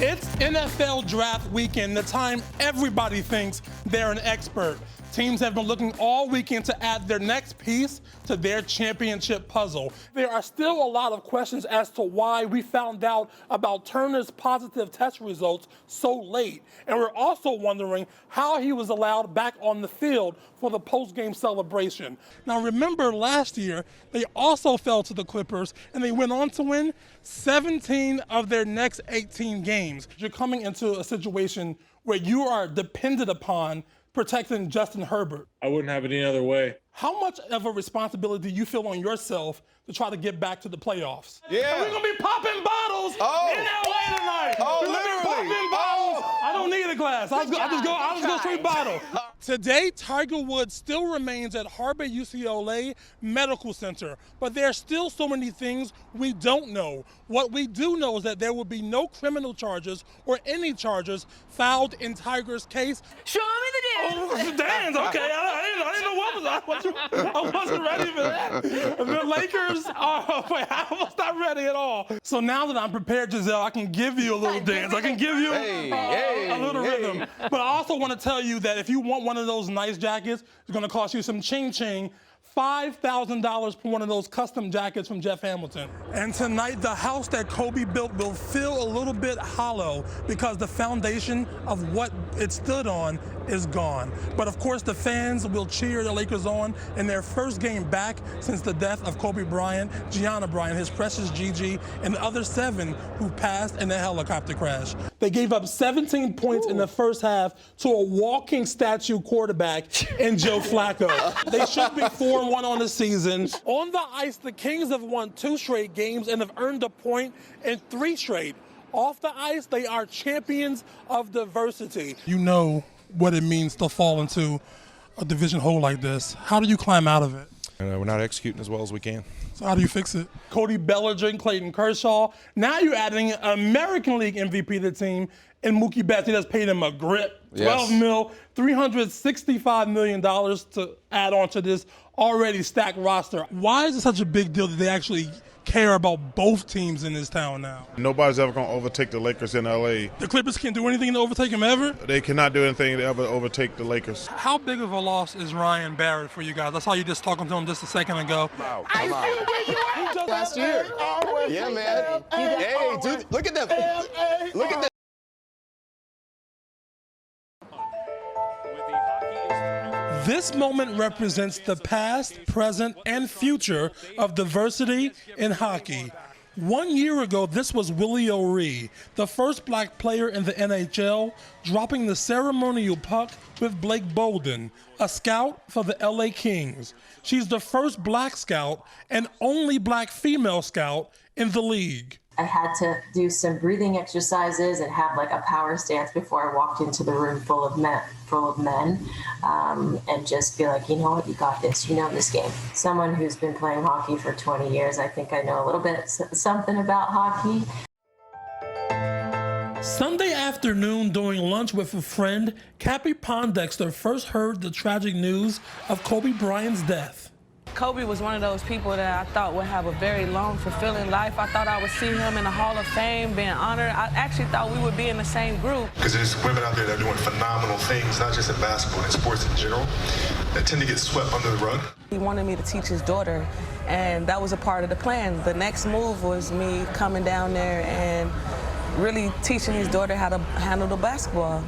It's NFL draft weekend, the time everybody thinks they're an expert. Teams have been looking all weekend to add their next piece to their championship puzzle. There are still a lot of questions as to why we found out about Turner's positive test results so late. And we're also wondering how he was allowed back on the field for the post-game celebration. Now remember last year, they also fell to the Clippers and they went on to win 17 of their next 18 games. You're coming into a situation where you are dependent upon protecting Justin Herbert. I wouldn't have it any other way. How much of a responsibility do you feel on yourself to try to get back to the playoffs? Yeah. We're gonna be popping bottles in LA tonight. Oh, We're gonna be literally. popping bottles. I don't need a glass. I'll just go straight bottle. Today, Tiger Woods still remains at Harbor UCLA Medical Center, but there are still so many things we don't know. What we do know is that there will be no criminal charges or any charges filed in Tiger's case. Show me the dance. Oh, the dance, okay. I didn't know what was. I wasn't ready for that. The Lakers I was not ready at all. So now that I'm prepared, Giselle, I can give you a little dance. I can give you a little rhythm. But I also want to tell you that if you want one of those nice jackets, it's going to cost you some ching-ching. $5,000 for one of those custom jackets from Jeff Hamilton. And tonight, the house that Kobe built will feel a little bit hollow because the foundation of what it stood on is gone. But of course, the fans will cheer the Lakers on in their first game back since the death of Kobe Bryant, Gianna Bryant, his precious Gigi, and the other 7 who passed in a helicopter crash. They gave up 17 points in the first half to a walking statue quarterback in Joe Flacco. They should be 4-1 on the season. On the ice, the Kings have won 2 straight games and have earned a point in 3 straight. Off the ice, they are champions of diversity. You know what it means to fall into a division hole like this. How do you climb out of it? We're not executing as well as we can. So how do you fix it? Cody Bellinger, Clayton Kershaw. Now you're adding American League MVP to the team, and Mookie Betts. He just paid him a grip. $12 million, $365 million to add on to this already stacked roster. Why is it such a big deal that they actually care about both teams in this town now? Nobody's ever going to overtake the Lakers in L.A. The Clippers can't do anything to overtake them ever? They cannot do anything to ever overtake the Lakers. How big of a loss is Ryan Barrett for you guys? I saw you just talking to him just a second ago. Last year. Yeah, man. Hey, dude, look at them. Look at them. This moment represents the past, present, and future of diversity in hockey. 1 year ago, this was Willie O'Ree, the first black player in the NHL, dropping the ceremonial puck with Blake Bolden, a scout for the LA Kings. She's the first black scout and only black female scout in the league. I had to do some breathing exercises and have like a power stance before I walked into the room full of men, and just be like, you know what, you got this, you know this game. Someone who's been playing hockey for 20 years, I think I know a little bit something about hockey. Sunday afternoon during lunch with a friend, Cappy Pondexter first heard the tragic news of Kobe Bryant's death. Kobe was one of those people that I thought would have a very long, fulfilling life. I thought I would see him in the Hall of Fame being honored. I actually thought we would be in the same group. Because there's women out there that are doing phenomenal things, not just in basketball, in sports in general, that tend to get swept under the rug. He wanted me to teach his daughter, and that was a part of the plan. The next move was me coming down there and really teaching his daughter how to handle the basketball.